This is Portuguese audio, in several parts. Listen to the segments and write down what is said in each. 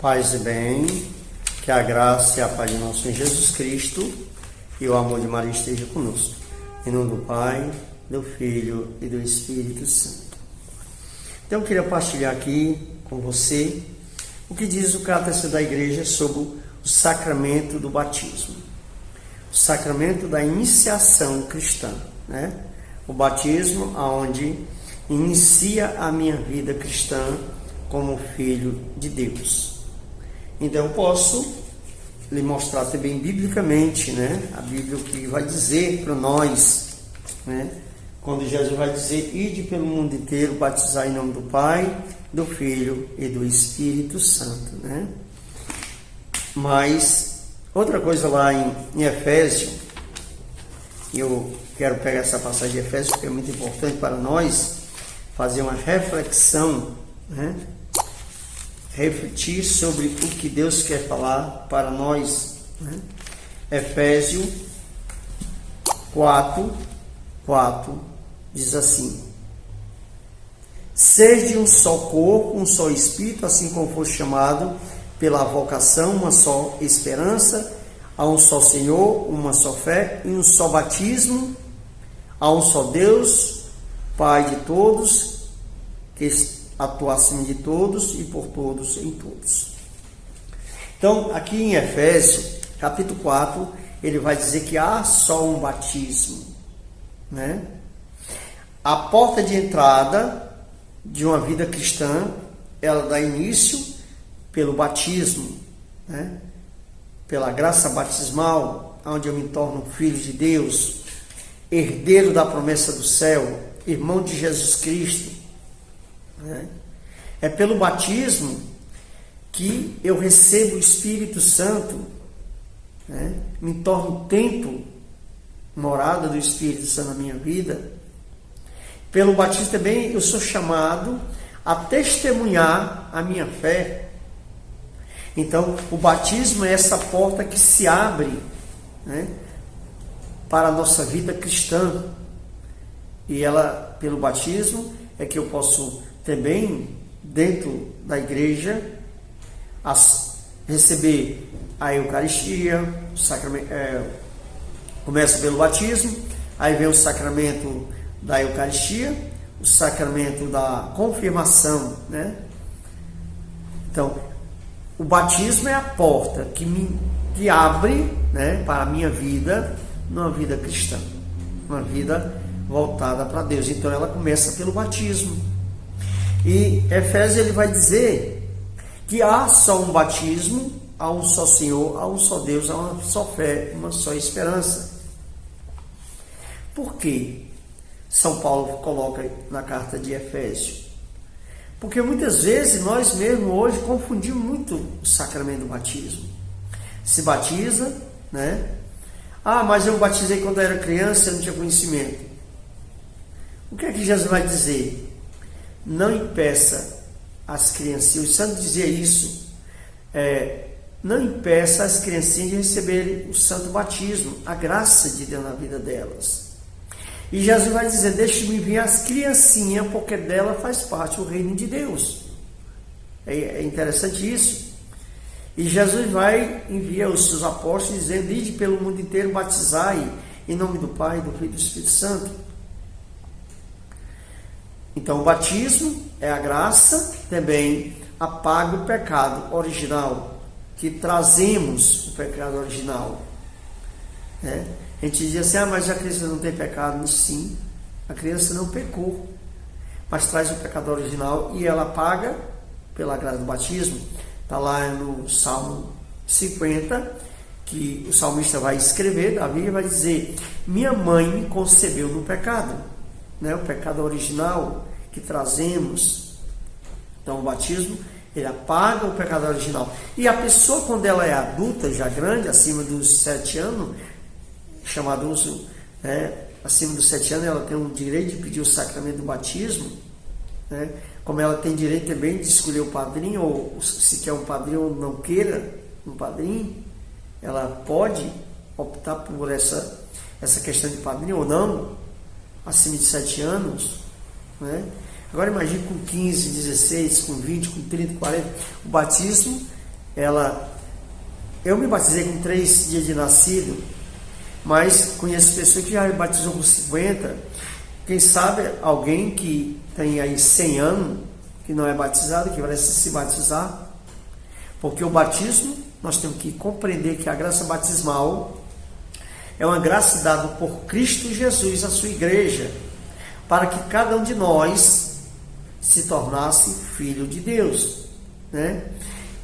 Paz e bem, que a graça e a paz de nosso Senhor Jesus Cristo e o amor de Maria esteja conosco. Em nome do Pai, do Filho e do Espírito Santo. Então eu queria partilhar aqui com você o que diz o Catecismo da Igreja sobre o sacramento do batismo. O sacramento da iniciação cristã, né? O batismo onde inicia a minha vida cristã como filho de Deus. Então eu posso lhe mostrar também biblicamente, né? A Bíblia que vai dizer para nós, né? Quando Jesus vai dizer, ide pelo mundo inteiro, batizar em nome do Pai, do Filho e do Espírito Santo, né? Mas outra coisa lá em Efésios, eu quero pegar essa passagem de Efésios, que é muito importante para nós fazer uma reflexão, né? Refletir sobre o que Deus quer falar para nós, né? Efésios 4 diz assim: sede um só corpo, um só espírito, assim como foi chamado pela vocação, uma só esperança, há um só Senhor, uma só fé e um só batismo, há um só Deus, Pai de todos, que atua acima de todos e por todos em todos. Então, aqui em Efésios, capítulo 4, ele vai dizer que há só um batismo, né? A porta de entrada de uma vida cristã, ela dá início pelo batismo, né? Pela graça batismal, onde eu me torno filho de Deus, herdeiro da promessa do céu, irmão de Jesus Cristo, né? É pelo batismo que eu recebo o Espírito Santo, né? Me torno templo, morada do Espírito Santo na minha vida. Pelo batismo também eu sou chamado a testemunhar a minha fé. Então, o batismo é essa porta que se abre, né, para a nossa vida cristã. E ela, pelo batismo, é que eu posso também, dentro da igreja, receber a Eucaristia, o sacramento, começa pelo batismo, aí vem o sacramento da Eucaristia, o sacramento da confirmação, né? Então, o batismo é a porta que abre, né, para a minha vida, numa vida cristã, uma vida voltada para Deus. Então, ela começa pelo batismo. E Efésios ele vai dizer que há só um batismo, há um só Senhor, há um só Deus, há uma só fé, uma só esperança. Por quê? São Paulo coloca na carta de Efésios. Porque muitas vezes nós mesmos hoje confundimos muito o sacramento do batismo. Se batiza, né? Ah, mas eu batizei quando eu era criança, eu não tinha conhecimento. O que é que Jesus vai dizer? Não impeça as criancinhas, o santo dizia isso, não impeça as criancinhas de receberem o santo batismo, a graça de Deus na vida delas. E Jesus vai dizer, deixe-me vir as criancinhas, porque dela faz parte o reino de Deus. É interessante isso. E Jesus vai enviar os seus apóstolos dizendo, ide pelo mundo inteiro, batizai em nome do Pai, do Filho e do Espírito Santo. Então o batismo é a graça, também apaga o pecado original, que trazemos o pecado original, né? A gente diz assim, mas a criança não tem pecado. Sim, a criança não pecou, mas traz o pecado original e ela apaga pela graça do batismo. Está lá no Salmo 50, que o salmista vai escrever, Davi vai dizer, minha mãe me concebeu no pecado, né? O pecado original que trazemos. Então o batismo, ele apaga o pecado original. E a pessoa, quando ela é adulta, já grande, acima dos 7 anos, chamado uso, acima dos 7 anos, ela tem o direito de pedir o sacramento do batismo, né? Como ela tem direito também de escolher o padrinho, ou se quer um padrinho ou não queira um padrinho, ela pode optar por essa questão de padrinho ou não, acima de 7 anos, né? Agora imagine com 15, 16, com 20, com 30, 40, o batismo eu me batizei com 3 dias de nascido, mas conheço pessoas que já me batizou com 50. Quem sabe alguém que tem aí 100 anos, que não é batizado, que vai se batizar, porque o batismo, nós temos que compreender que a graça batismal é uma graça dada por Cristo Jesus à sua igreja, para que cada um de nós se tornasse filho de Deus, né?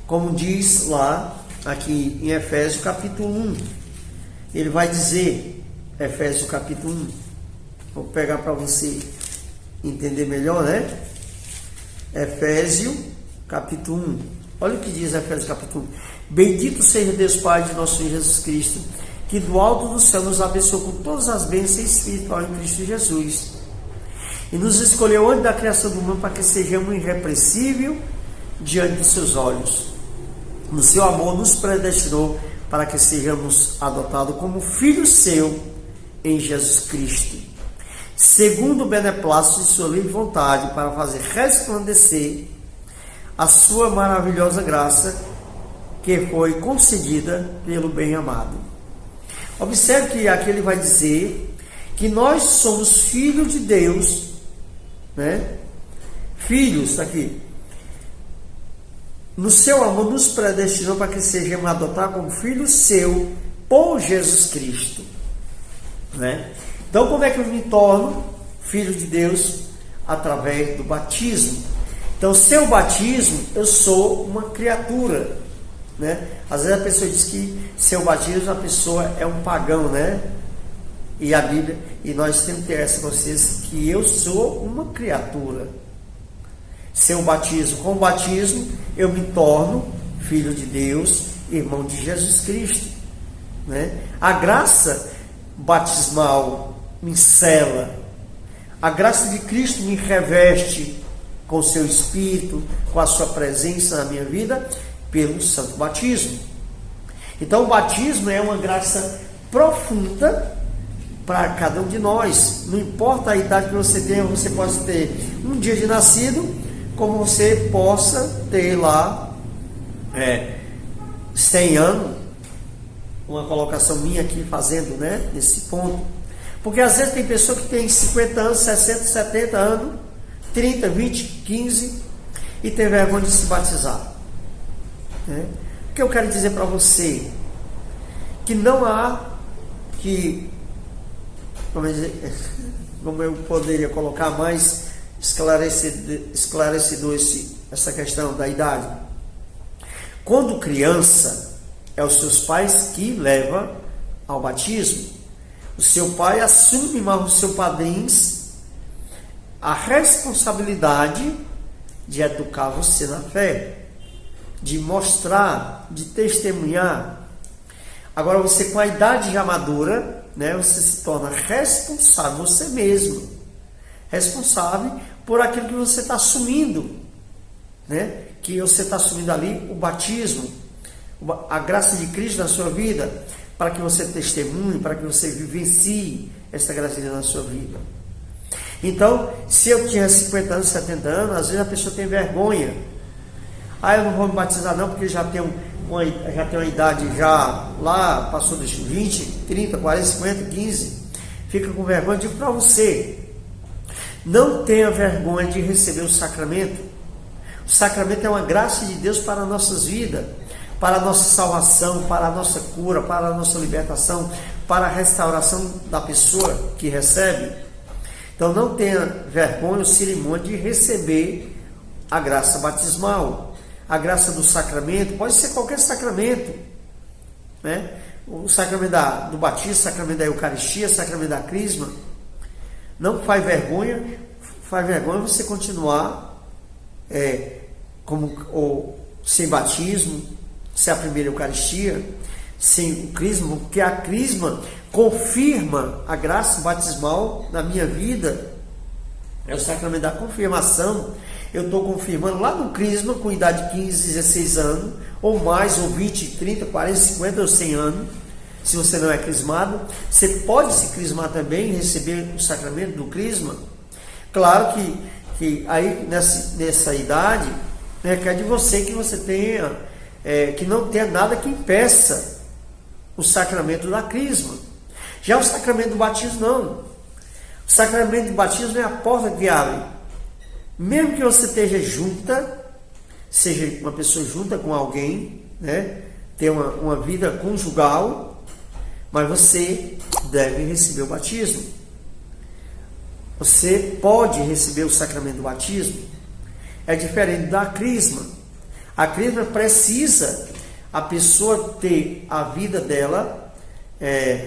Como diz lá, aqui em Efésios capítulo 1, ele vai dizer, Efésios capítulo 1, vou pegar para você entender melhor, né? Efésios capítulo 1, olha o que diz Efésios capítulo 1: Bendito seja Deus Pai de nosso Senhor Jesus Cristo, que do alto do céu nos abençoou com todas as bênçãos espirituais em Cristo Jesus, e nos escolheu antes da criação do mundo para que sejamos irrepreensíveis diante dos seus olhos. No seu amor nos predestinou para que sejamos adotados como filhos seu em Jesus Cristo, segundo o beneplácito de sua livre vontade, para fazer resplandecer a sua maravilhosa graça, que foi concedida pelo bem-amado. Observe que aqui ele vai dizer que nós somos filhos de Deus, né? Filhos, aqui. No seu amor nos predestinou para que sejamos adotados como filhos seu por Jesus Cristo, né? Então, como é que eu me torno filho de Deus? Através do batismo. Então, seu batismo, eu sou uma criatura, né? Às vezes a pessoa diz que seu batismo, a pessoa é um pagão, né? E a Bíblia, e nós temos que ter essa consciência que eu sou uma criatura. Seu batismo, com o batismo, eu me torno filho de Deus, irmão de Jesus Cristo, né? A graça batismal me sela, a graça de Cristo me reveste com o seu Espírito, com a sua presença na minha vida, pelo santo batismo. Então, o batismo é uma graça profunda para cada um de nós. Não importa a idade que você tenha, você pode ter um dia de nascido, como você possa ter lá 100 anos, uma colocação minha aqui fazendo, né, nesse ponto. Porque às vezes tem pessoa que tem 50 anos, 60, 70 anos, 30, 20, 15 e tem vergonha de se batizar, né? O que eu quero dizer para você? Que não há que, como eu poderia colocar mais esclarecedor essa questão da idade. Quando criança, é os seus pais que levam ao batismo. O seu pai assume, mas o seu padrinho, a responsabilidade de educar você na fé, de mostrar, de testemunhar. Agora você, com a idade já madura, né, você se torna responsável, você mesmo, responsável por aquilo que você está assumindo, né? Que você está assumindo ali o batismo, a graça de Cristo na sua vida, para que você testemunhe, para que você vivencie essa graça na sua vida. Então, se eu tinha 50 anos, 70 anos, às vezes a pessoa tem vergonha. Eu não vou me batizar não, porque já tenho uma idade já lá, passou dos 20, 30, 40, 50, 15. Fica com vergonha. Digo para você, não tenha vergonha de receber o sacramento. O sacramento é uma graça de Deus para as nossas vidas, para a nossa salvação, para a nossa cura, para a nossa libertação, para a restauração da pessoa que recebe. Então não tenha vergonha ou cerimônia de receber a graça batismal, a graça do sacramento. Pode ser qualquer sacramento, né? O sacramento do batismo, o sacramento da Eucaristia, o sacramento da Crisma. Não faz vergonha você continuar sem batismo, sem a primeira Eucaristia, sem o Crisma, porque a Crisma confirma a graça batismal na minha vida. É o sacramento da confirmação. Eu estou confirmando lá no Crisma, com idade de 15, 16 anos, ou mais, ou 20, 30, 40, 50 ou 100 anos. Se você não é crismado, você pode se crismar também, receber o sacramento do Crisma. Claro que aí nessa idade, requer de você que você tenha que não tenha nada que impeça o sacramento da crisma. Já o sacramento do batismo não. O sacramento do batismo é a porta que abre. Mesmo que você esteja junta, seja uma pessoa junta com alguém, né? Ter uma vida conjugal, mas você deve receber o batismo. Você pode receber o sacramento do batismo. É diferente da crisma. A crisma precisa a pessoa ter a vida dela,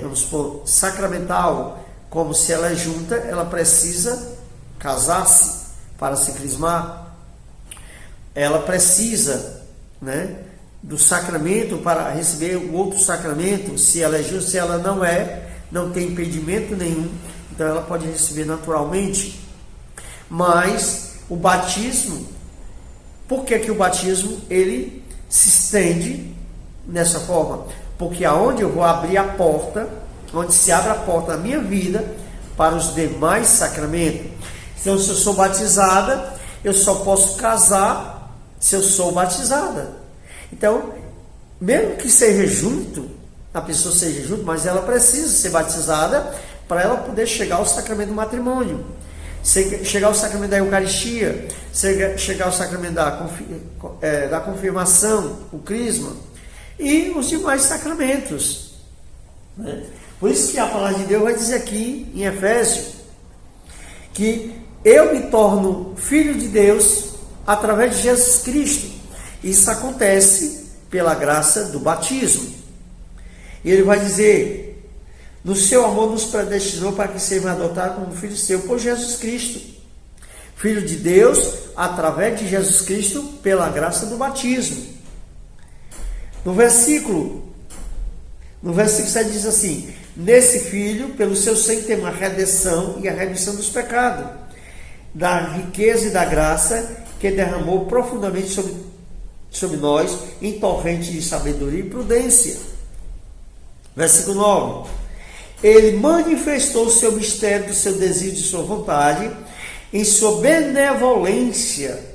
vamos supor, sacramental, como se ela é junta, ela precisa casar-se para se crismar. Ela precisa, né, do sacramento para receber o outro sacramento. Se ela é justa, se ela não é, não tem impedimento nenhum, então ela pode receber naturalmente. Mas o batismo, por que o batismo ele se estende nessa forma? Porque aonde eu vou abrir a porta, onde se abre a porta da minha vida para os demais sacramentos. Então, se eu sou batizada, eu só posso casar se eu sou batizada. Então, mesmo que seja junto, a pessoa seja junto, mas ela precisa ser batizada para ela poder chegar ao sacramento do matrimônio, chegar ao sacramento da Eucaristia, chegar ao sacramento da confirmação, o crisma e os demais sacramentos, né? Por isso que a palavra de Deus vai dizer aqui em Efésios que eu me torno filho de Deus através de Jesus Cristo. Isso acontece pela graça do batismo. E ele vai dizer: no seu amor nos predestinou para que sejamos adotados como filho seu por Jesus Cristo. Filho de Deus através de Jesus Cristo pela graça do batismo. No versículo 7 diz assim: nesse filho, pelo seu sangue temos a redenção e a remissão dos pecados, da riqueza e da graça que derramou profundamente sobre nós em torrente de sabedoria e prudência. Versículo 9: ele manifestou o seu mistério do seu desejo de sua vontade em sua benevolência,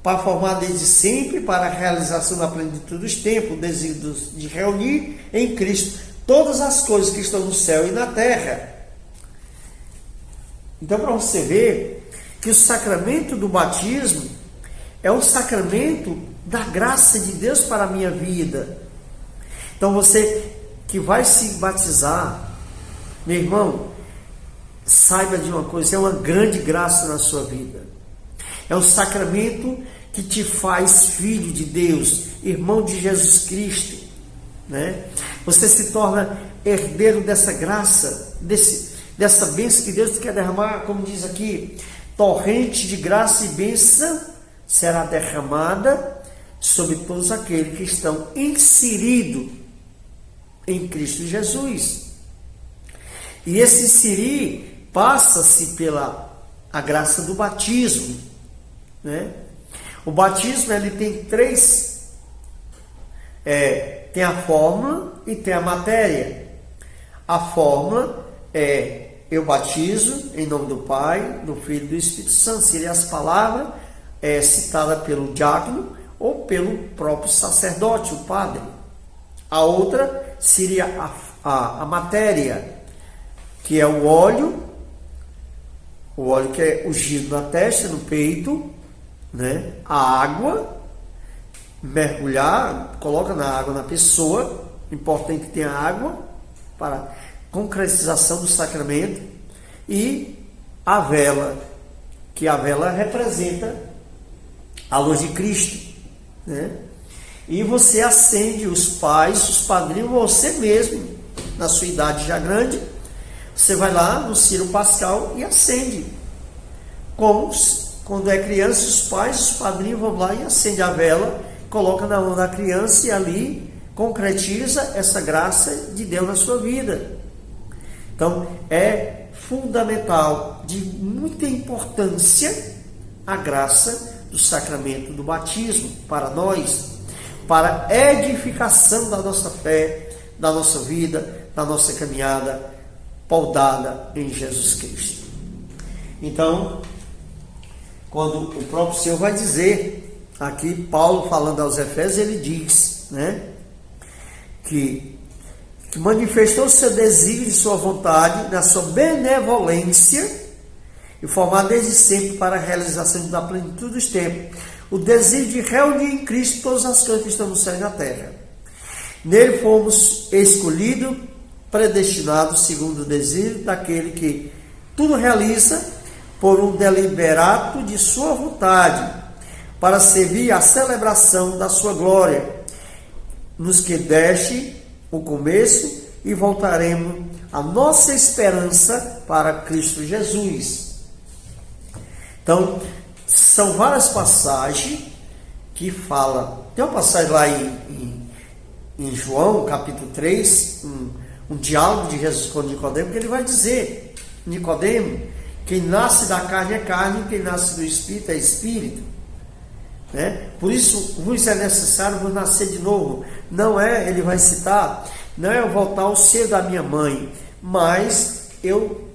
para formar desde sempre para a realização da plenitude dos tempos, o desejo de reunir em Cristo todas as coisas que estão no céu e na terra. Então, para você ver que o sacramento do batismo é um sacramento da graça de Deus para a minha vida. Então, você que vai se batizar, meu irmão, saiba de uma coisa: é uma grande graça na sua vida. É um sacramento que te faz filho de Deus, irmão de Jesus Cristo, né? Você se torna herdeiro dessa graça, dessa bênção que Deus quer derramar, como diz aqui: torrente de graça e bênção será derramada sobre todos aqueles que estão inseridos em Cristo Jesus. E esse inserir passa-se pela a graça do batismo, né? O batismo ele tem tem a fórmula e tem a matéria. A fórmula é: eu batizo em nome do Pai, do Filho e do Espírito Santo. Seria as palavras citadas pelo diácono ou pelo próprio sacerdote, o padre. A outra seria a matéria, que é o óleo que é ungido na testa, no peito, né? A água, mergulhar, coloca na água na pessoa, importante que tenha água para concretização do sacramento, e a vela, que a vela representa a luz de Cristo, né? E você acende, os pais, os padrinhos, você mesmo, na sua idade já grande, você vai lá no Ciro Pascal e acende. Como quando é criança, os pais, os padrinhos vão lá e acendem a vela, coloca na mão da criança e ali concretiza essa graça de Deus na sua vida. Então, é fundamental, de muita importância, a graça do sacramento do batismo para nós, para a edificação da nossa fé, da nossa vida, da nossa caminhada paudada em Jesus Cristo. Então, quando o próprio Senhor vai dizer aqui Paulo falando aos Efésios, ele diz, né, que manifestou seu desígnio e sua vontade na sua benevolência e formado desde sempre para a realização da plenitude dos tempos, o desejo de reunir em Cristo todas as coisas que estão no céu e na terra. Nele fomos escolhidos, predestinados segundo o desejo daquele que tudo realiza por um deliberato de sua vontade, para servir à celebração da sua glória, nos que deste o começo e voltaremos a nossa esperança para Cristo Jesus. Então, são várias passagens que falam. Tem uma passagem lá em João, capítulo 3, um diálogo de Jesus com Nicodemo, que ele vai dizer: Nicodemo, quem nasce da carne é carne, quem nasce do espírito é espírito. Né? Por isso, vos é necessário vos nascer de novo. Não é, ele vai citar, não é eu voltar ao seio da minha mãe, mas eu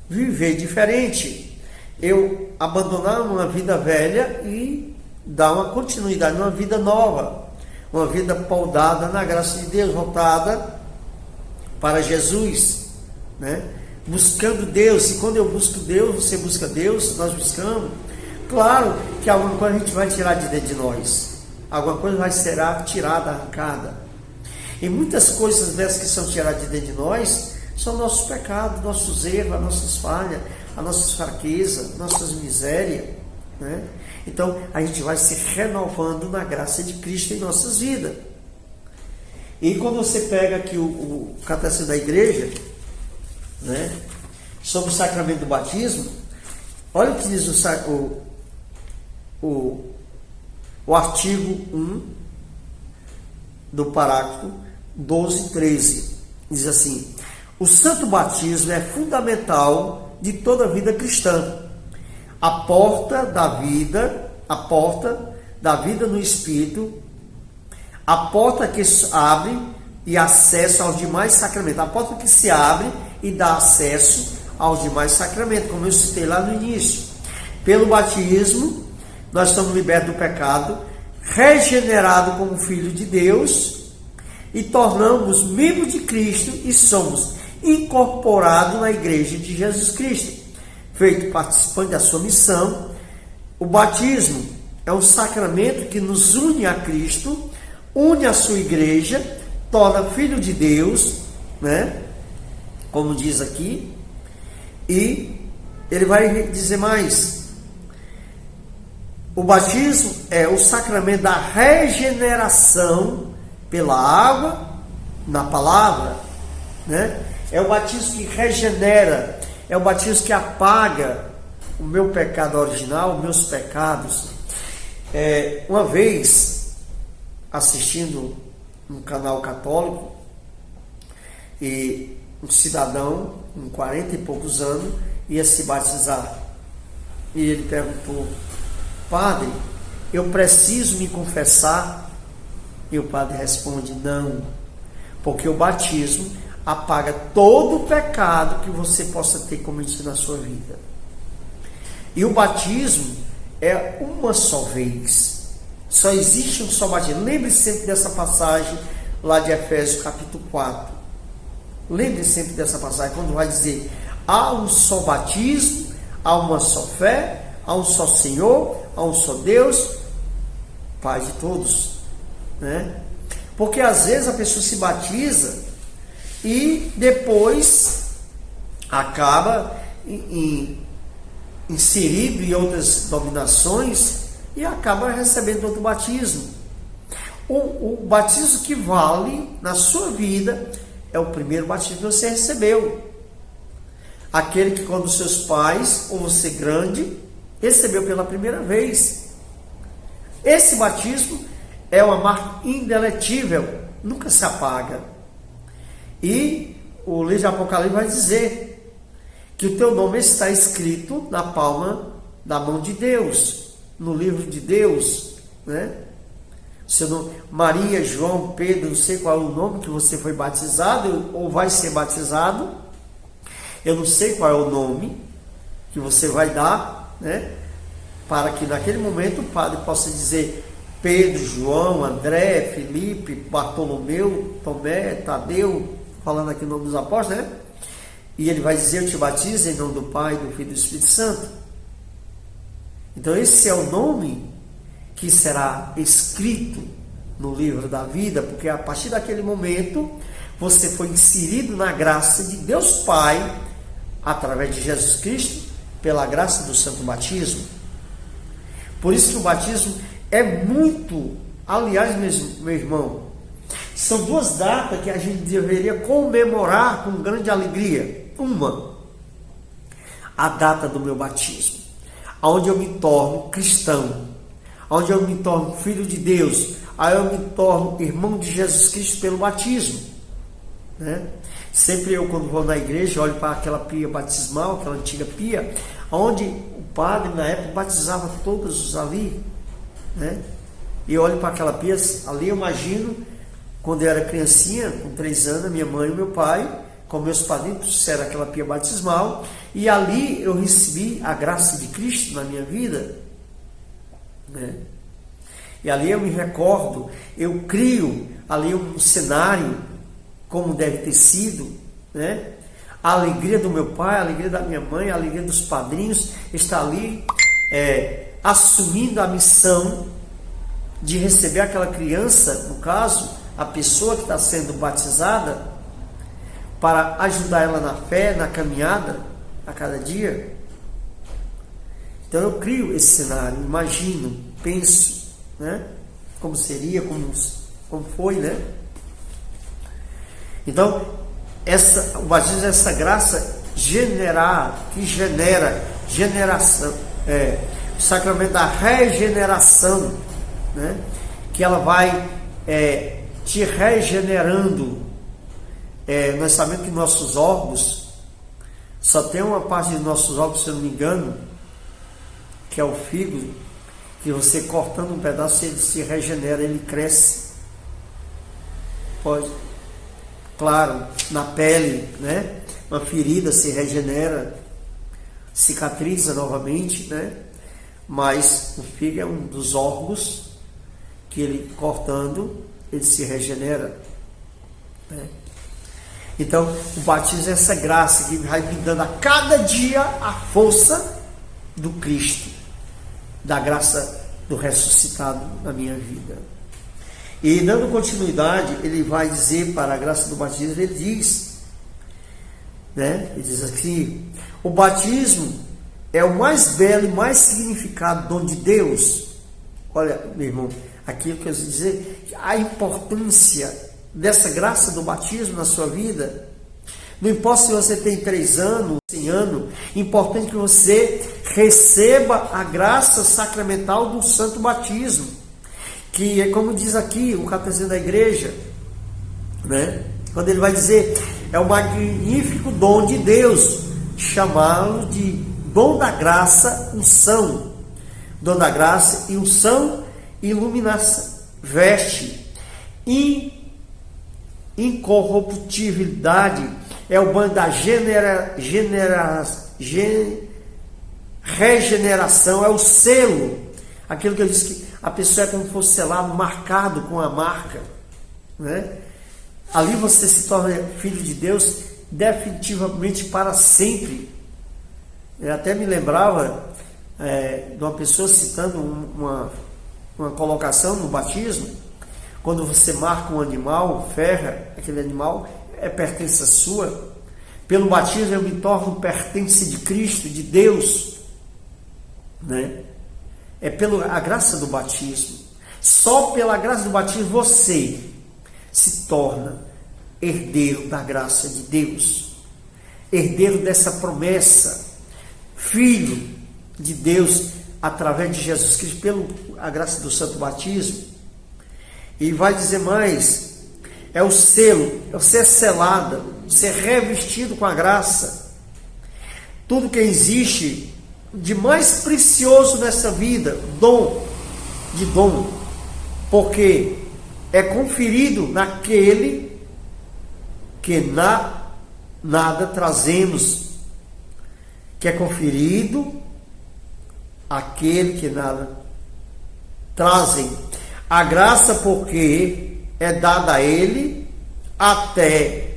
viver diferente. Eu abandonar uma vida velha e dar uma continuidade, uma vida nova, uma vida poldada na graça de Deus, voltada para Jesus, né? Buscando Deus. E quando eu busco Deus, você busca Deus, nós buscamos. Claro que alguma coisa a gente vai tirar de dentro de nós, alguma coisa vai ser tirada, arrancada. E muitas coisas dessas que são tiradas de dentro de nós são nossos pecados, nossos erros, as nossas falhas, as nossas fraquezas, nossas misérias, né? Então a gente vai se renovando na graça de Cristo em nossas vidas. E quando você pega aqui o Catecismo da Igreja, né, sobre o sacramento do batismo, olha o que diz o artigo 1 do parágrafo 12 e 13. Diz assim: o santo batismo é fundamental de toda a vida cristã, a porta da vida no Espírito, a porta que abre e acesso aos demais sacramentos, a porta que se abre e dá acesso aos demais sacramentos, como eu citei lá no início. Pelo batismo, nós somos libertos do pecado, regenerados como filho de Deus e tornamos membros de Cristo e somos incorporado na igreja de Jesus Cristo, feito participante da sua missão. O batismo é um sacramento que nos une a Cristo, une a sua igreja, torna filho de Deus, né? Como diz aqui, e ele vai dizer mais: o batismo é o sacramento da regeneração pela água, na palavra, né? É o batismo que regenera, é o batismo que apaga o meu pecado original, os meus pecados. Uma vez, assistindo um canal católico, e um cidadão com 40 e poucos anos ia se batizar. E ele perguntou: padre, eu preciso me confessar? E o padre responde: não, porque o batismo apaga todo o pecado que você possa ter cometido na sua vida. E o batismo é uma só vez. Só existe um só batismo. Lembre-se sempre dessa passagem lá de Efésios capítulo 4. Lembre-se sempre dessa passagem, quando vai dizer: há um só batismo, há uma só fé, há um só Senhor, há um só Deus, Pai de todos, né? Porque às vezes a pessoa se batiza e depois acaba inserido em outras dominações e acaba recebendo outro batismo. O batismo que vale na sua vida é o primeiro batismo que você recebeu. Aquele que quando seus pais, ou você grande, recebeu pela primeira vez. Esse batismo é uma marca indeletível, nunca se apaga. E o livro de Apocalipse vai dizer que o teu nome está escrito na palma da mão de Deus, no livro de Deus, né? Seu nome, Maria, João, Pedro, não sei qual é o nome que você foi batizado ou vai ser batizado. Eu não sei qual é o nome que você vai dar, né? Para que naquele momento o padre possa dizer: Pedro, João, André, Felipe, Bartolomeu, Tomé, Tadeu, falando aqui o nome dos apóstolos, né? E ele vai dizer: eu te batizo em nome do Pai, do Filho e do Espírito Santo. Então esse é o nome que será escrito no livro da vida, porque a partir daquele momento você foi inserido na graça de Deus Pai, através de Jesus Cristo, pela graça do santo batismo. Por isso que o batismo é muito, aliás, meu irmão, são duas datas que a gente deveria comemorar com grande alegria. Uma, a data do meu batismo, onde eu me torno cristão, onde eu me torno filho de Deus, aí eu me torno irmão de Jesus Cristo pelo batismo, né? Sempre eu, quando vou na igreja, olho para aquela pia batismal, aquela antiga pia, onde o padre na época batizava todos os ali, né? E eu olho para aquela pia ali, eu imagino quando eu era criancinha, com 3 anos, minha mãe e meu pai, com meus padrinhos, trouxeram aquela pia batismal, e ali eu recebi a graça de Cristo na minha vida, né? E ali eu me recordo, eu crio ali um cenário como deve ter sido, né? A alegria do meu pai, a alegria da minha mãe, a alegria dos padrinhos está ali assumindo a missão de receber aquela criança, no caso, a pessoa que está sendo batizada, para ajudar ela na fé, na caminhada, a cada dia. Então eu crio esse cenário, imagino, penso, né? Como seria, como foi, né? Então, o batismo é essa graça que genera generação, o sacramento da regeneração, né? Que ela vai te regenerando. Nós sabemos que nossos órgãos, só tem uma parte dos nossos órgãos, se eu não me engano, que é o fígado, que você cortando um pedaço, ele se regenera, ele cresce. Pode, claro, na pele, né? Uma ferida se regenera, cicatriza novamente, né? Mas o fígado é um dos órgãos que ele cortando, ele se regenera, né? Então, o batismo é essa graça que vai me dando a cada dia a força do Cristo, da graça do ressuscitado na minha vida. E dando continuidade, ele vai dizer para a graça do batismo, ele diz, né? Ele diz assim: o batismo é o mais belo e mais significado dom de Deus. Olha, meu irmão, aqui eu quero dizer a importância dessa graça do batismo na sua vida. Não importa se você tem 3 anos, 100 anos, importante que você receba a graça sacramental do santo batismo, que é como diz aqui o catecismo da igreja, né? Quando ele vai dizer, é o magnífico dom de Deus, chamá-lo de dom da graça, unção. Dom da graça e unção, iluminação, veste, incorruptibilidade, é o banho da regeneração, é o selo, aquilo que eu disse que a pessoa é como se fosse selado, marcado com a marca, né? Ali você se torna filho de Deus definitivamente para sempre. Eu até me lembrava de uma pessoa citando uma colocação no batismo. Quando você marca um animal, ferra aquele animal, é pertença sua. Pelo batismo eu me torno pertence de Cristo, de Deus, né? É pela graça do batismo. Só pela graça do batismo você se torna herdeiro da graça de Deus, herdeiro dessa promessa, filho de Deus através de Jesus Cristo, pela graça do santo batismo. E vai dizer mais, é o selo, é o ser selado, ser revestido com a graça. Tudo que existe de mais precioso nessa vida, dom, porque é conferido naquele que nada trazemos, que é conferido àquele que nada trazem. A graça porque é dada a ele até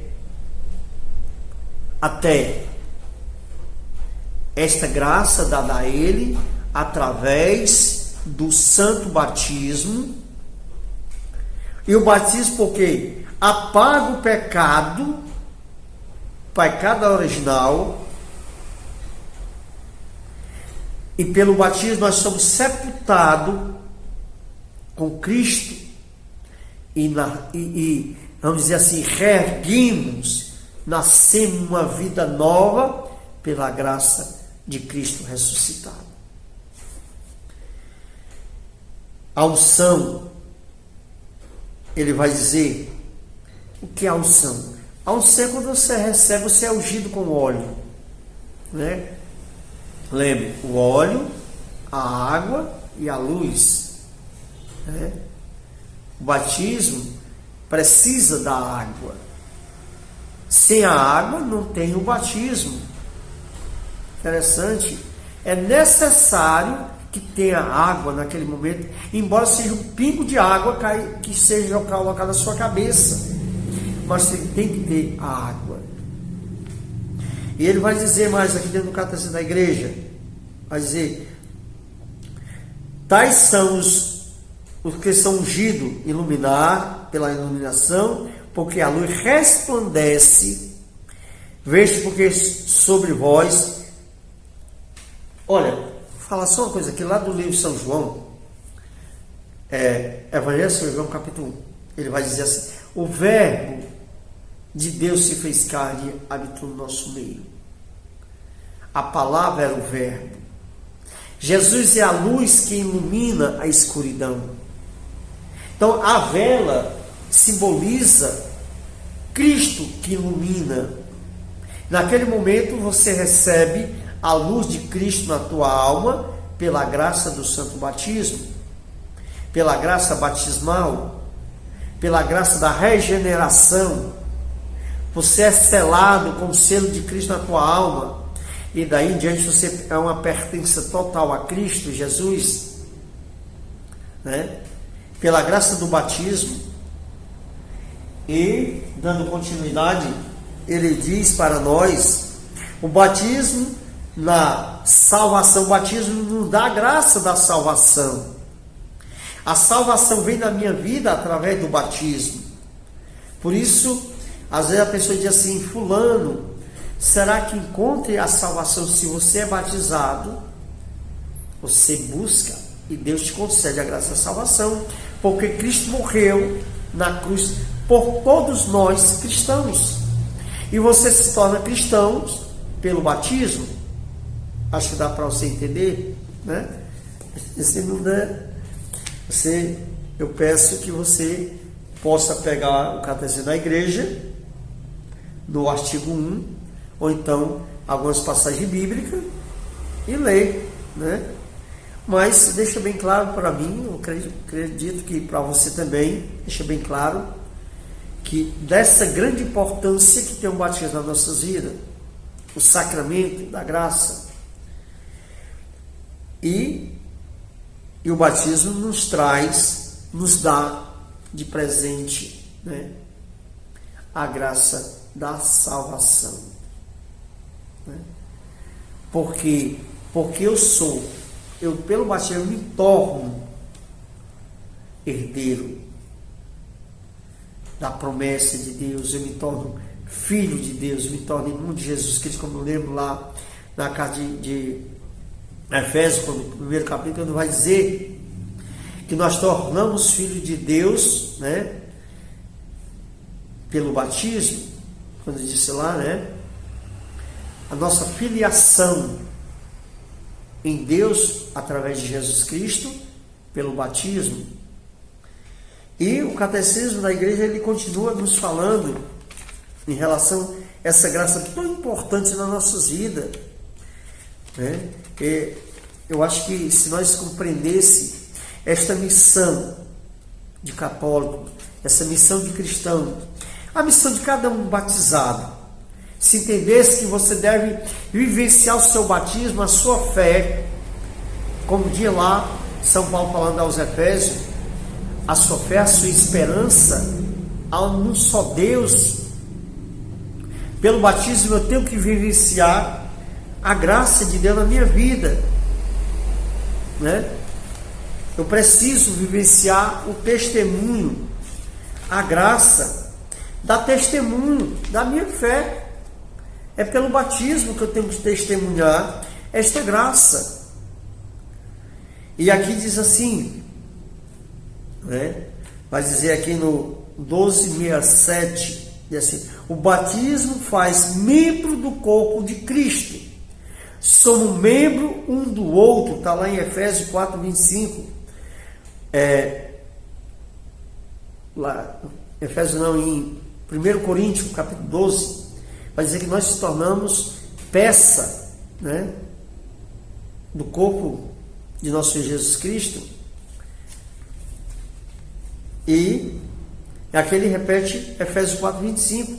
esta graça dada a ele através do santo batismo. E o batismo porque apaga o pecado original, e pelo batismo nós somos sepultados com Cristo e vamos dizer assim, reerguimos, nascemos uma vida nova pela graça de Cristo ressuscitado. A unção, ele vai dizer, o que é a unção? A unção é quando você recebe, você é ungido com óleo, né? Lembre, o óleo, a água e a luz, né? O batismo precisa da água. Sem a água não tem o batismo. Interessante. É necessário que tenha água naquele momento, embora seja um pingo de água que seja colocado na sua cabeça, mas você tem que ter a água. E ele vai dizer mais aqui dentro do catecismo da igreja, vai dizer, tais são os que são ungidos, iluminar pela iluminação, porque a luz resplandece, vejo porque sobre vós. Olha, vou falar só uma coisa aqui, lá do livro de São João, Evangelho de São João, capítulo 1, ele vai dizer assim, o verbo de Deus se fez carne e habitou no nosso meio. A palavra era o verbo. Jesus é a luz que ilumina a escuridão. Então a vela simboliza Cristo que ilumina. Naquele momento você recebe a luz de Cristo na tua alma pela graça do santo batismo, pela graça batismal, pela graça da regeneração. Você é selado com o selo de Cristo na tua alma, e daí em diante você é uma pertença total a Cristo Jesus, né? Pela graça do batismo. E dando continuidade, ele diz para nós, o batismo na salvação, o batismo nos dá a graça da salvação. A salvação vem na minha vida através do batismo. Por isso, às vezes a pessoa diz assim, fulano, será que encontre a salvação se você é batizado? Você busca e Deus te concede a graça da salvação, porque Cristo morreu na cruz por todos nós cristãos. E você se torna cristão pelo batismo. Acho que dá para você entender, né? Se não der, eu peço que você possa pegar o catecismo da igreja, no artigo 1, ou então algumas passagens bíblicas, e ler, né? Mas deixa bem claro para mim, eu acredito que para você também, deixa bem claro, que dessa grande importância que tem o batismo nas nossas vidas, o sacramento da graça, e o batismo nos dá de presente, né, a graça da salvação, né? Porque pelo batismo eu me torno herdeiro da promessa de Deus, eu me torno filho de Deus, eu me torno irmão de Jesus Cristo, como eu lembro lá na carta de Efésios, no primeiro capítulo, ele vai dizer que nós tornamos filhos de Deus, né, pelo batismo, quando disse lá, né, a nossa filiação em Deus através de Jesus Cristo pelo batismo. E o catecismo da igreja, ele continua nos falando em relação a essa graça tão importante nas nossas vidas, né? E eu acho que se nós compreendesse esta missão de católico, essa missão de cristão, a missão de cada um batizado, se entendesse que você deve vivenciar o seu batismo, a sua fé, como diz lá São Paulo falando aos Efésios, a sua fé, a sua esperança a um só Deus. Pelo batismo eu tenho que vivenciar a graça de Deus na minha vida, né? Eu preciso vivenciar o testemunho, a graça, dar testemunho da minha fé. É pelo batismo que eu tenho que testemunhar esta graça. E aqui diz assim, né? Vai dizer aqui no 12:67, diz assim: o batismo faz membro do corpo de Cristo. Somos membro um do outro. Está lá em Efésios 4:25. Efésios não, em 1 Coríntios, capítulo 12, vai dizer que nós se tornamos peça, né, do corpo de nosso Senhor Jesus Cristo. E aqui ele repete Efésios 4:25,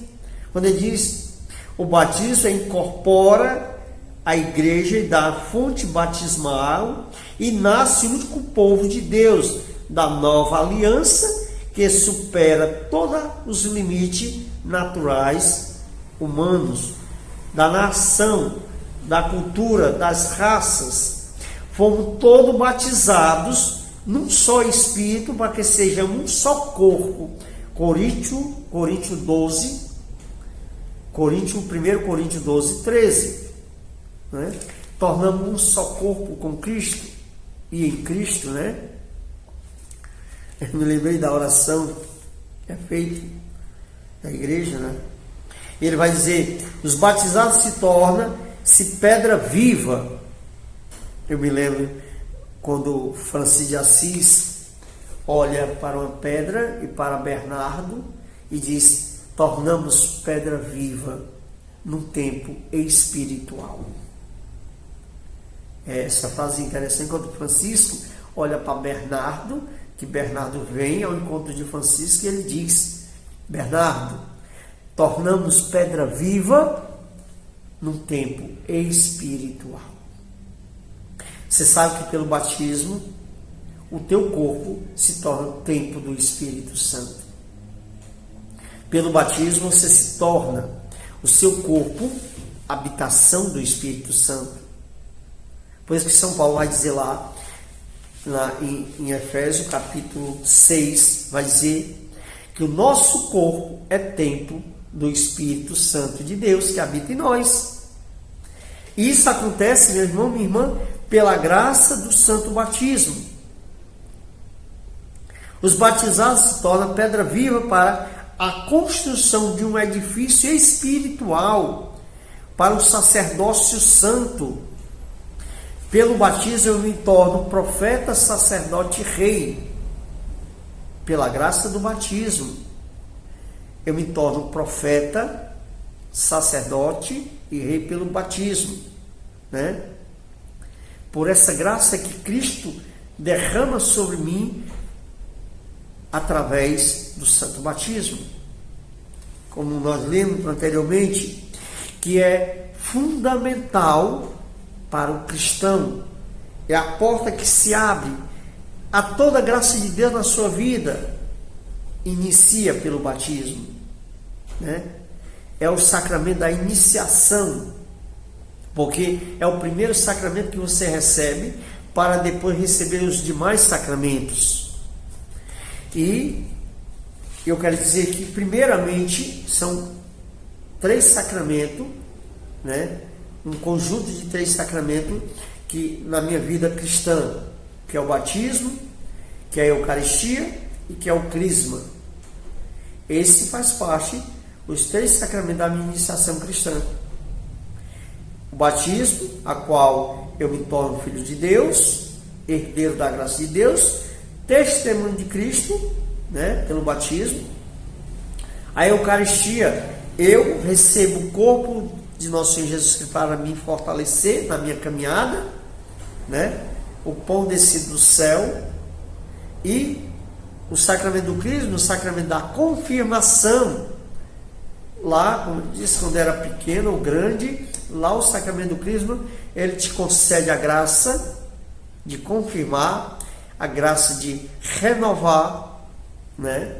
quando ele diz: o batismo incorpora a igreja e dá a fonte batismal, e nasce o único povo de Deus, da nova aliança, que supera todos os limites naturais humanos, da nação, da cultura, das raças. Fomos todos batizados num só Espírito, para que sejamos um só corpo. 1 Coríntios 12:13, né? Tornamos um só corpo com Cristo e em Cristo, né? Eu me lembrei da oração que é feita na igreja, né? Ele vai dizer: os batizados se pedra viva. Eu me lembro quando Francisco de Assis olha para uma pedra e para Bernardo e diz: tornamos pedra viva num tempo espiritual. Essa frase é interessante. Quando Francisco olha para Bernardo, que Bernardo vem ao encontro de Francisco, e ele diz: Bernardo, tornamos pedra viva num tempo espiritual. Você sabe que pelo batismo o teu corpo se torna o templo do Espírito Santo. Pelo batismo você se torna o seu corpo habitação do Espírito Santo. Por isso que São Paulo vai dizer lá em Efésios capítulo 6, vai dizer que o nosso corpo é templo do Espírito Santo de Deus que habita em nós. E isso acontece, meu irmão, minha irmã, pela graça do santo batismo. Os batizados se tornam pedra viva para a construção de um edifício espiritual, para o sacerdócio santo. Pelo batismo eu me torno profeta, sacerdote, rei. Pela graça do batismo eu me torno profeta, sacerdote e rei pelo batismo, né? Por essa graça que Cristo derrama sobre mim através do santo batismo, como nós lemos anteriormente, que é fundamental para o cristão. É a porta que se abre a toda a graça de Deus na sua vida. Inicia pelo batismo, né? É o sacramento da iniciação, porque é o primeiro sacramento que você recebe para depois receber os demais sacramentos. E eu quero dizer que primeiramente são 3 sacramentos, né? Um conjunto de 3 sacramentos que na minha vida cristã, que é o batismo, que é a Eucaristia e que é o Crisma. Esse faz parte, os 3 sacramentos da minha iniciação cristã. O batismo, a qual eu me torno filho de Deus, herdeiro da graça de Deus, testemunho de Cristo, né, pelo batismo. A Eucaristia, eu recebo o corpo de nosso Senhor Jesus Cristo para me fortalecer na minha caminhada, né? O pão descido do céu. E o sacramento do Crisma, o sacramento da confirmação. Lá, como eu disse, quando era pequeno ou grande, lá o sacramento do Crisma, ele te concede a graça de confirmar, a graça de renovar né,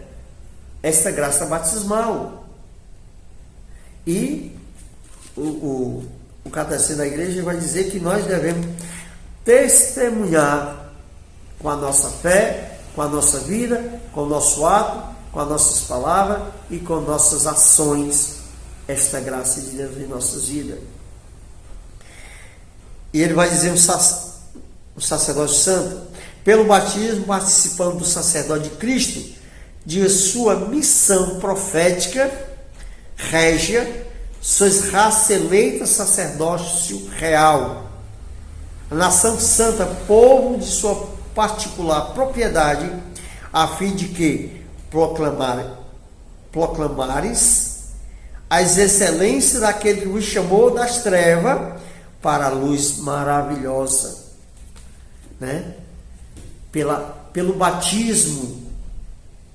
esta graça batismal. E o catecismo da igreja vai dizer que nós devemos testemunhar com a nossa fé, com a nossa vida, com o nosso ato, com as nossas palavras e com nossas ações, esta graça de Deus em nossas vidas. E ele vai dizer o sacerdote santo, pelo batismo, participando do sacerdote de Cristo, de sua missão profética, régia, sois raça eleita, sacerdócio real, a nação santa, povo de sua particular propriedade, a fim de que proclamares as excelências daquele que vos chamou das trevas para a luz maravilhosa, né? Pelo batismo,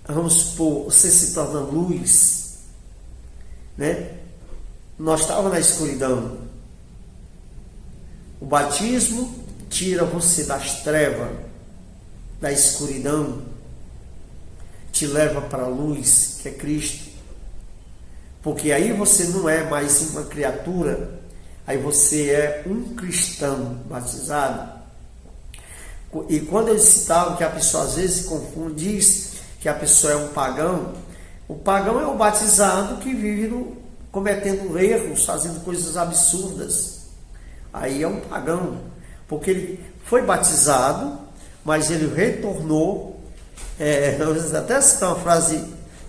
vamos supor, você se torna luz, né? Nós estávamos na escuridão. O batismo tira você das trevas, da escuridão, te leva para a luz, que é Cristo. Porque aí você não é mais uma criatura, aí você é um cristão batizado. E quando eu citava que a pessoa às vezes se confunde, diz que a pessoa é um pagão, o pagão é o batizado que vive cometendo erros, fazendo coisas absurdas. Aí é um pagão, porque ele foi batizado, mas ele retornou. Até citar uma frase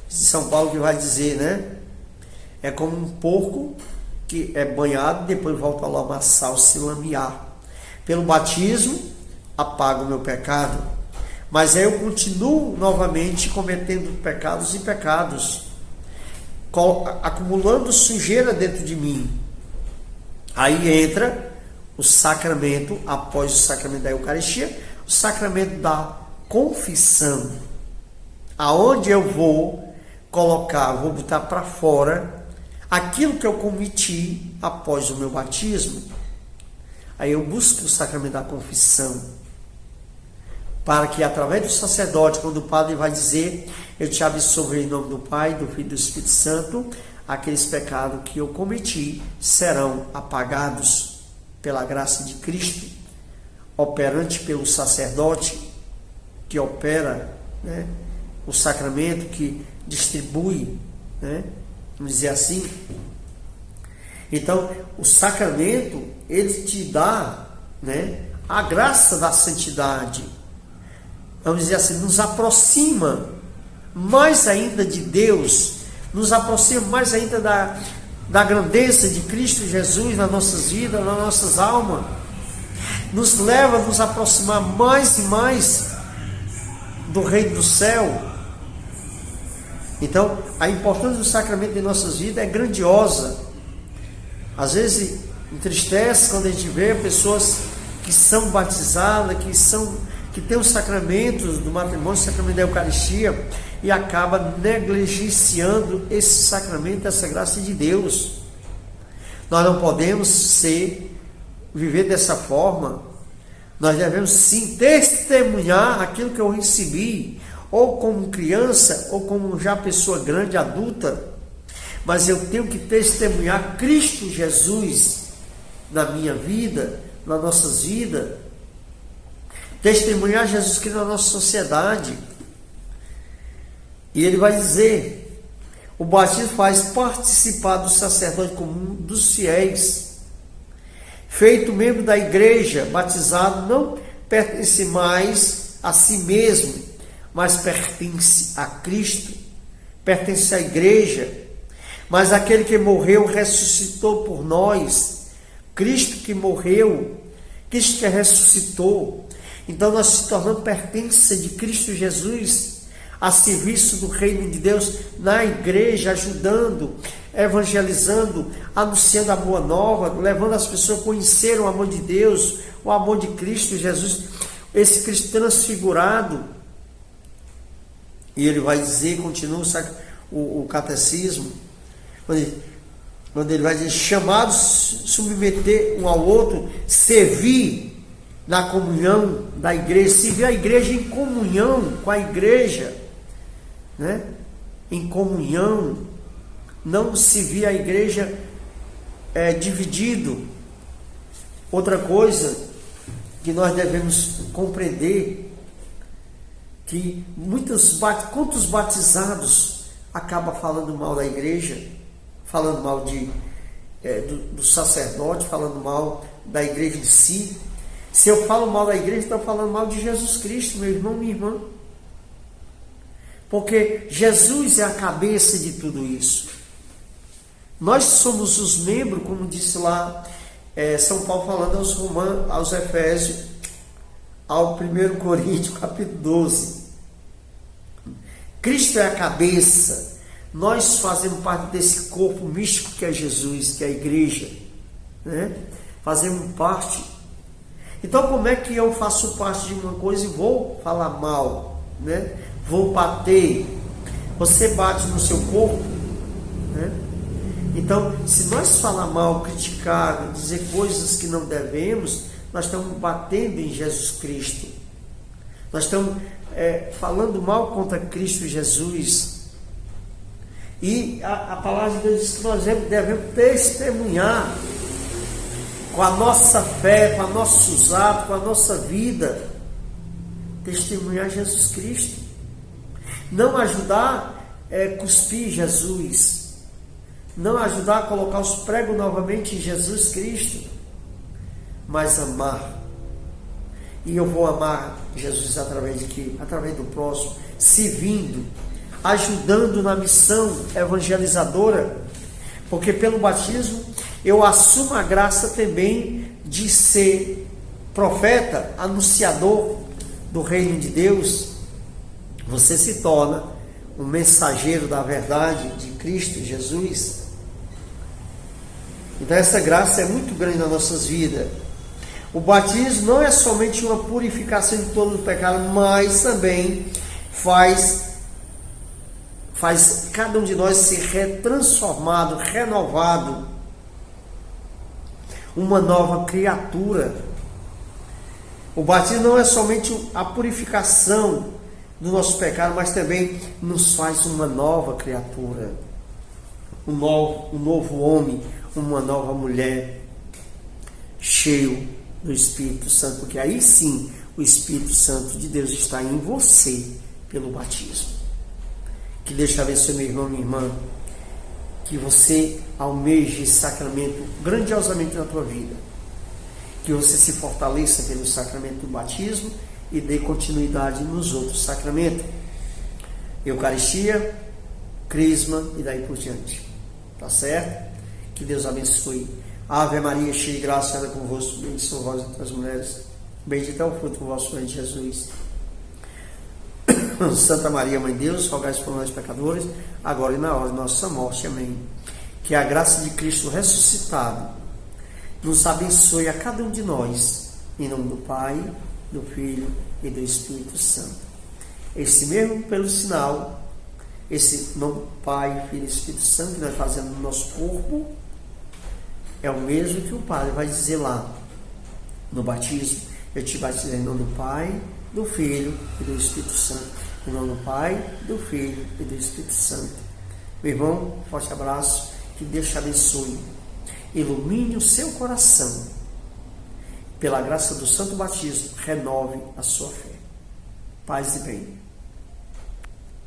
de São Paulo que vai dizer, né? É como um porco que é banhado e depois volta ao lamaçal se lamear. Pelo batismo, apago o meu pecado, mas aí eu continuo novamente cometendo pecados e pecados, acumulando sujeira dentro de mim. Aí entra o sacramento, após o sacramento da Eucaristia, o sacramento da confissão, aonde eu vou botar para fora aquilo que eu cometi após o meu batismo. Aí eu busco o sacramento da confissão, para que através do sacerdote, quando o padre vai dizer, eu te absolvo em nome do Pai, do Filho e do Espírito Santo, aqueles pecados que eu cometi serão apagados pela graça de Cristo, operante pelo sacerdote, que opera, né, o sacramento, que distribui, né, vamos dizer assim. Então, o sacramento, ele te dá, né, a graça da santidade, vamos dizer assim, nos aproxima mais ainda de Deus, nos aproxima mais ainda da grandeza de Cristo Jesus nas nossas vidas, nas nossas almas, nos leva a nos aproximar mais e mais do reino do céu. Então, a importância do sacramento em nossas vidas é grandiosa. Às vezes entristece quando a gente vê pessoas que são batizadas, que têm os sacramentos do matrimônio, o sacramento da Eucaristia, e acaba negligenciando esse sacramento, essa graça de Deus. Nós não podemos viver dessa forma. Nós devemos sim testemunhar aquilo que eu recebi, ou como criança, ou como já pessoa grande, adulta, mas eu tenho que testemunhar Cristo Jesus na minha vida, nas nossas vidas, testemunhar Jesus Cristo na nossa sociedade. E ele vai dizer, o batismo faz participar do sacerdote comum dos fiéis, feito membro da igreja, batizado não pertence mais a si mesmo, mas pertence a Cristo, pertence à igreja, mas aquele que morreu ressuscitou por nós, Cristo que morreu, Cristo que ressuscitou. Então nós se tornamos pertença de Cristo Jesus, a serviço do reino de Deus, na igreja, ajudando, evangelizando, anunciando a boa nova, levando as pessoas a conhecer o amor de Deus, o amor de Cristo Jesus, esse Cristo transfigurado. E ele vai dizer, continua o catecismo, quando ele vai dizer, chamados a submeter um ao outro, servir na comunhão da igreja, servir a igreja em comunhão com a igreja, né? Em comunhão, não se via a igreja dividido. Outra coisa que nós devemos compreender, que quantos batizados acabam falando mal da igreja, falando mal do sacerdote, falando mal da igreja em si. Se eu falo mal da igreja, estou falando mal de Jesus Cristo, meu irmão, minha irmã. Porque Jesus é a cabeça de tudo isso. Nós somos os membros, como disse lá São Paulo falando aos Romanos, aos Efésios, ao 1 Coríntios, capítulo 12. Cristo é a cabeça. Nós fazemos parte desse corpo místico que é Jesus, que é a igreja, né? Fazemos parte. Então, como é que eu faço parte de uma coisa e vou falar mal, né? Vou bater? Você bate no seu corpo, né? Então, se nós falar mal, criticar, dizer coisas que não devemos, nós estamos batendo em Jesus Cristo. Nós estamos falando mal contra Cristo Jesus. E a palavra de Deus diz que nós devemos testemunhar com a nossa fé, com os nossos atos, com a nossa vida, testemunhar Jesus Cristo. Não ajudar a cuspir Jesus. Não ajudar a colocar os pregos novamente em Jesus Cristo, mas amar. E eu vou amar Jesus através de quê? Através do próximo, servindo, ajudando na missão evangelizadora, porque pelo batismo eu assumo a graça também de ser profeta, anunciador do reino de Deus. Você se torna um mensageiro da verdade de Cristo Jesus. Então essa graça é muito grande nas nossas vidas. O batismo não é somente uma purificação de todo o pecado, mas também faz cada um de nós ser transformado, renovado, uma nova criatura. O batismo não é somente a purificação do nosso pecado, mas também nos faz uma nova criatura, um novo homem, uma nova mulher, cheio do Espírito Santo, porque aí sim o Espírito Santo de Deus está em você pelo batismo. Que Deus te abençoe, meu irmão, minha irmã, que você almeje esse sacramento grandiosamente na tua vida, que você se fortaleça pelo sacramento do batismo e dê continuidade nos outros sacramentos, Eucaristia, Crisma e daí por diante, tá certo? Que Deus abençoe. Ave Maria, cheia de graça, ela é convosco, bendita sois vós entre as mulheres, bendito é o fruto do vosso ventre, Jesus. Santa Maria, Mãe de Deus, rogai por nós pecadores, agora e na hora de nossa morte. Amém. Que a graça de Cristo ressuscitado nos abençoe a cada um de nós, em nome do Pai, do Filho e do Espírito Santo. Esse mesmo pelo sinal, esse nome do Pai, Filho e Espírito Santo que nós fazemos no nosso corpo, é o mesmo que o Padre vai dizer lá no batismo. Eu te batizei em nome do Pai, do Filho e do Espírito Santo. Em nome do Pai, do Filho e do Espírito Santo. Meu irmão, forte abraço, que Deus te abençoe. Ilumine o seu coração. Pela graça do Santo Batismo, renove a sua fé. Paz e bem.